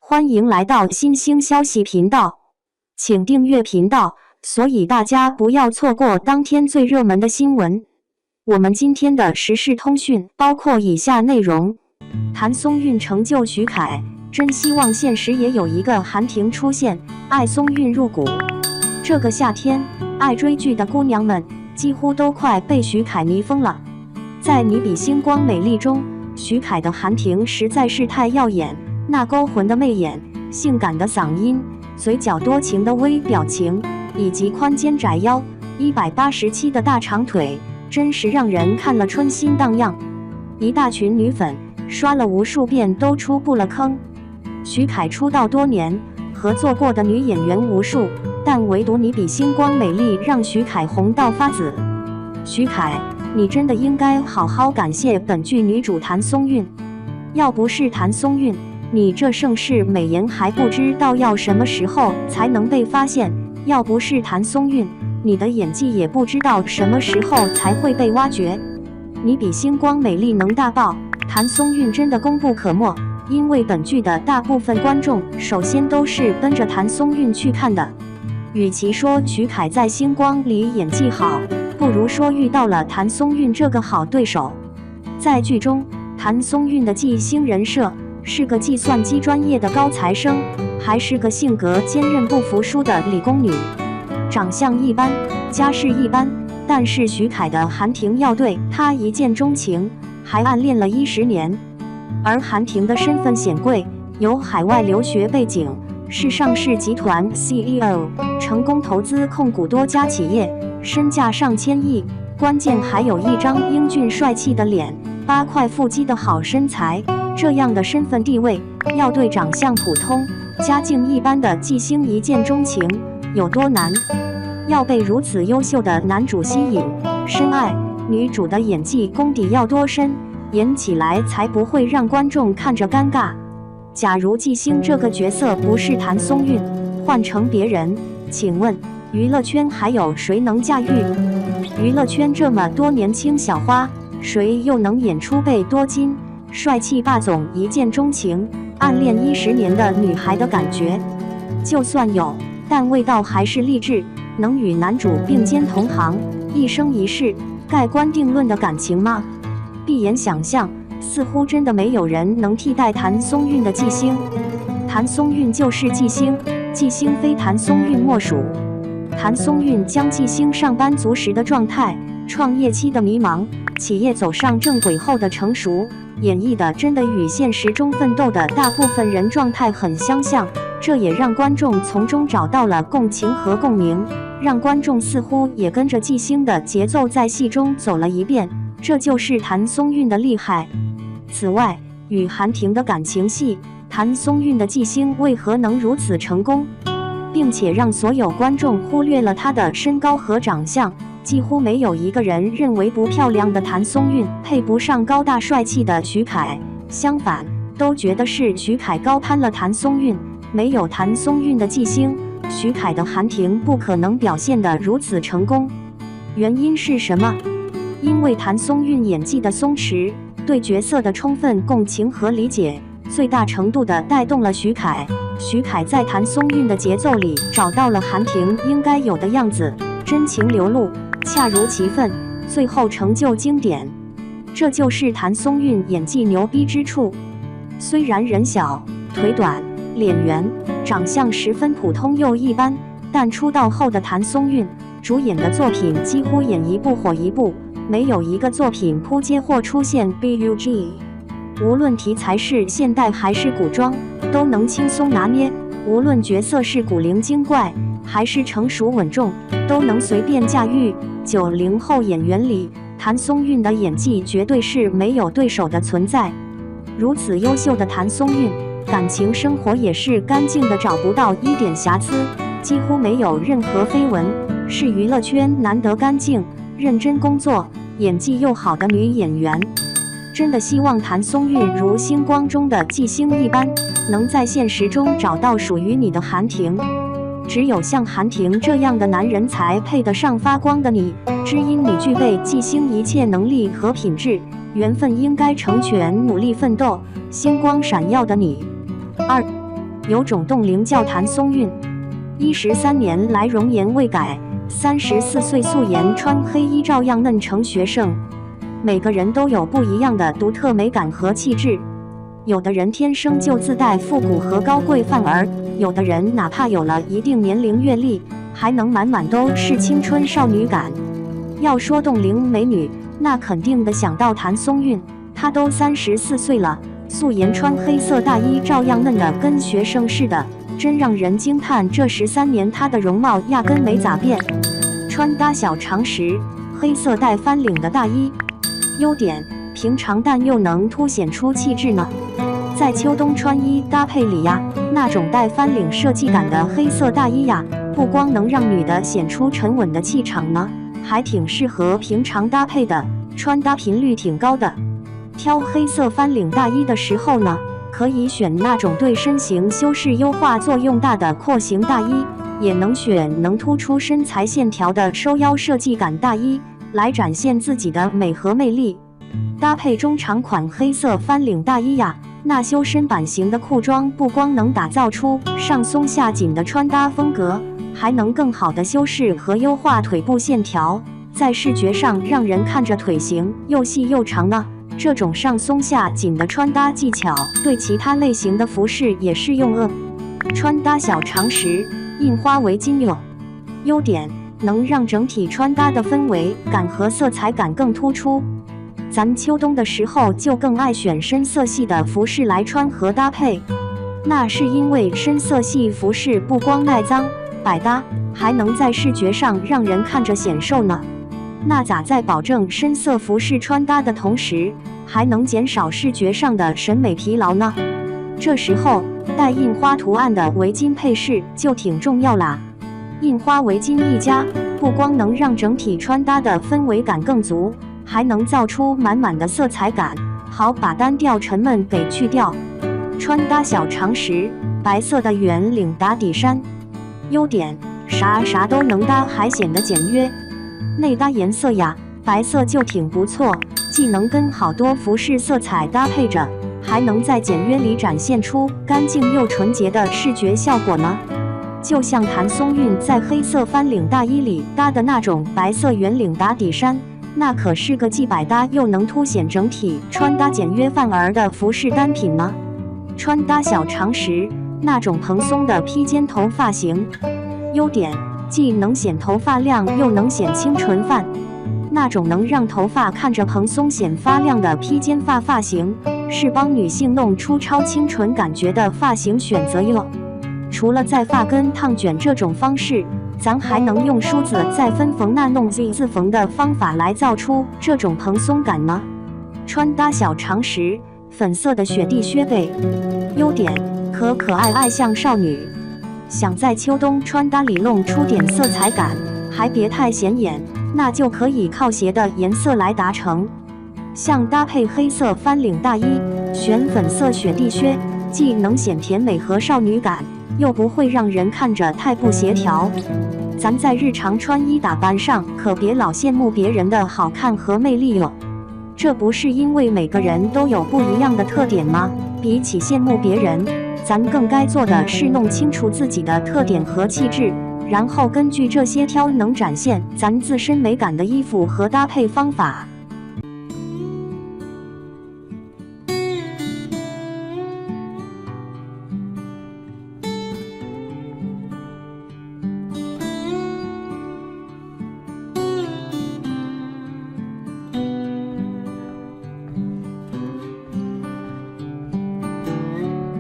欢迎来到新兴消息频道，请订阅频道，所以大家不要错过当天最热门的新闻。我们今天的时事通讯包括以下内容：谭松韵成就徐凯，真希望现实也有一个韩婷出现，爱松韵入股。这个夏天，爱追剧的姑娘们几乎都快被徐凯迷疯了。在《你比星光美丽》中，徐凯的韩婷实在是太耀眼，那勾魂的媚眼、性感的嗓音、嘴角多情的微表情，以及宽肩窄腰、187的大长腿，真是让人看了春心荡漾。一大群女粉刷了无数遍都出不了坑。徐凯出道多年，合作过的女演员无数，但唯独《你比星光美丽》让徐凯红到发紫。徐凯，你真的应该好好感谢本剧女主谭松韵，要不是谭松韵，你这盛世美颜还不知道要什么时候才能被发现；要不是谭松韵，你的演技也不知道什么时候才会被挖掘。你比星光美丽能大爆，谭松韵真的功不可没，因为本剧的大部分观众首先都是奔着谭松韵去看的。与其说徐凯在星光里演技好，不如说遇到了谭松韵这个好对手。在剧中，谭松韵的纪星人设是个计算机专业的高材生，还是个性格坚韧不服输的理工女。长相一般，家世一般，但是徐凯的韩婷要对她一见钟情，还暗恋了10年。而韩婷的身份显贵，有海外留学背景，是上市集团 CEO， 成功投资控股多家企业，身价上千亿，关键还有一张英俊帅气的脸，8块腹肌的好身材。这样的身份地位，要对长相普通、家境一般的纪星一见钟情有多难？要被如此优秀的男主吸引、深爱，女主的演技功底要多深，演起来才不会让观众看着尴尬。假如纪星这个角色不是谭松韵，换成别人，请问娱乐圈还有谁能驾驭？娱乐圈这么多年轻小花，谁又能演出被多金、帅气霸总一见钟情、暗恋10年的女孩的感觉？就算有，但味道还是励志，能与男主并肩同行，一生一世，盖棺定论的感情吗？闭眼想象，似乎真的没有人能替代谭松韵的纪星。谭松韵就是纪星，纪星非谭松韵莫属。谭松韵将纪星上班族时的状态、创业期的迷茫、企业走上正轨后的成熟，演绎的真的与现实中奋斗的大部分人状态很相像，这也让观众从中找到了共情和共鸣，让观众似乎也跟着纪星的节奏在戏中走了一遍，这就是谭松韵的厉害。此外，与韩婷的感情戏，谭松韵的纪星为何能如此成功，并且让所有观众忽略了她的身高和长相？几乎没有一个人认为不漂亮的谭松韵配不上高大帅气的徐凯，相反，都觉得是徐凯高攀了谭松韵。没有谭松韵的纪星，徐凯的韩婷不可能表现得如此成功。原因是什么？因为谭松韵演技的松弛，对角色的充分共情和理解，最大程度地带动了徐凯。徐凯在谭松韵的节奏里找到了韩婷应该有的样子，真情流露，恰如其分，最后成就经典。这就是谭松韵演技牛逼之处。虽然人小、腿短、脸圆，长相十分普通又一般，但出道后的谭松韵主演的作品几乎演一部火一部，没有一个作品扑街或出现 BUG。 无论题材是现代还是古装，都能轻松拿捏；无论角色是古灵精怪还是成熟稳重，都能随便驾驭。90后演员里，谭松韵的演技绝对是没有对手的存在。如此优秀的谭松韵，感情生活也是干净的，找不到一点瑕疵，几乎没有任何绯闻，是娱乐圈难得干净、认真工作、演技又好的女演员。真的希望谭松韵如星光中的纪星一般，能在现实中找到属于你的韩婷。只有像韩婷这样的男人才配得上发光的你，只因你具备纪星一切能力和品质，缘分应该成全，努力奋斗，星光闪耀的你。2. 有种冻龄叫谭松韵，13年来容颜未改，34岁素颜穿黑衣照样嫩成学生。每个人都有不一样的独特美感和气质，有的人天生就自带复古和高贵范儿，有的人哪怕有了一定年龄阅历，还能满满都是青春少女感。要说冻龄美女，那肯定的想到谭松韵，她都34岁了，素颜穿黑色大衣照样嫩的跟学生似的，真让人惊叹。这13年她的容貌压根没咋变。穿搭小常识：黑色带翻领的大衣，优点：平常但又能凸显出气质呢。在秋冬穿衣搭配里呀，那种带翻领设计感的黑色大衣呀，不光能让女的显出沉稳的气场呢，还挺适合平常搭配的，穿搭频率挺高的。挑黑色翻领大衣的时候呢，可以选那种对身形修饰优化作用大的廓形大衣，也能选能突出身材线条的收腰设计感大衣，来展现自己的美和魅力。搭配中长款黑色翻领大衣呀，那修身版型的裤装不光能打造出上松下紧的穿搭风格，还能更好的修饰和优化腿部线条，在视觉上让人看着腿型又细又长呢。这种上松下紧的穿搭技巧对其他类型的服饰也适用。穿搭小常识：印花围巾有优点，能让整体穿搭的氛围感和色彩感更突出。咱秋冬的时候就更爱选深色系的服饰来穿和搭配，那是因为深色系服饰不光耐脏百搭，还能在视觉上让人看着显瘦呢。那咋在保证深色服饰穿搭的同时，还能减少视觉上的审美疲劳呢？这时候带印花图案的围巾配饰就挺重要啦。印花围巾一加，不光能让整体穿搭的氛围感更足，还能造出满满的色彩感，好把单调沉闷给去掉。穿搭小常识：白色的圆领打底衫，优点：啥都能搭，还显得简约。内搭颜色呀，白色就挺不错，既能跟好多服饰色彩搭配着，还能在简约里展现出干净又纯洁的视觉效果呢。就像谭松韵在黑色翻领大衣里搭的那种白色圆领打底衫，那可是个既百搭又能凸显整体穿搭简约范儿的服饰单品呢。穿搭小常识：那种蓬松的披肩头发型，优点：既能显头发亮又能显清纯范。那种能让头发看着蓬松显发亮的披肩发型，是帮女性弄出超清纯感觉的发型选择哟。除了在发根烫卷这种方式，咱还能用梳子再分缝那弄 Z 字缝的方法来造出这种蓬松感呢。穿搭小常识：粉色的雪地靴背，优点：可爱爱像少女。想在秋冬穿搭里弄出点色彩感，还别太显眼，那就可以靠鞋的颜色来达成。像搭配黑色翻领大衣，选粉色雪地靴，既能显甜美和少女感，又不会让人看着太不协调。咱在日常穿衣打扮上可别老羡慕别人的好看和魅力哟，这不是因为每个人都有不一样的特点吗？比起羡慕别人，咱更该做的是弄清楚自己的特点和气质，然后根据这些挑能展现咱自身美感的衣服和搭配方法。